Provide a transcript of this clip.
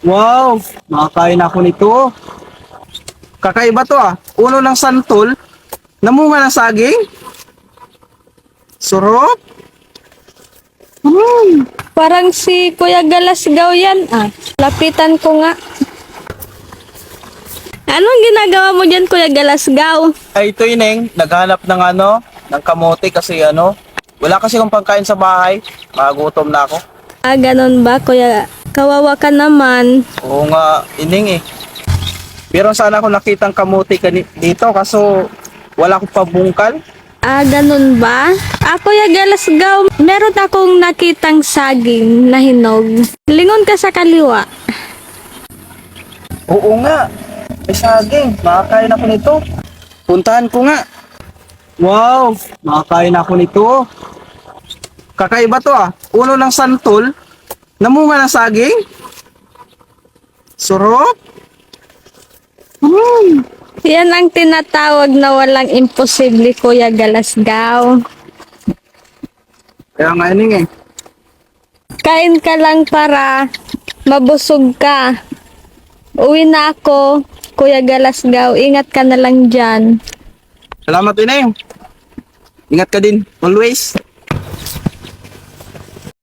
Wow, makakain ako nito. Kakaiba to ah. Ulo ng santol, namunga ng saging. Sarap. Parang si Kuya Galasgaw yan ah. Lapitan ko nga. Anong ginagawa mo dyan, Kuya Galasgaw? Ay, ito ineng, naghanap ng ng kamote kasi wala kasi akong pangkain sa bahay. Magutom na ako. Ah, ganun ba, Kuya? Kawawa ka naman. Oo nga, ineng eh. Pero sana ako nakitang kamote dito kaso wala akong pabungkal. Ah, ganun ba? Ah, Kuya Galasgaw, meron akong nakitang saging na hinog. Lingon ka sa kaliwa. Oo nga, may saging. Makakain ako nito. Puntahan ko nga. Wow, makakain ako nito. Kakaiba to ah. Ulo ng santol, namunga ng saging. Sarap. Yan ang tinatawag na walang imposible, Kuya Galasgaw. Kaya nga ining eh. Kain ka lang para mabusog ka. Uwi na ako, Kuya Galasgaw. Ingat ka na lang dyan. Salamat ining. Ingat ka din, always.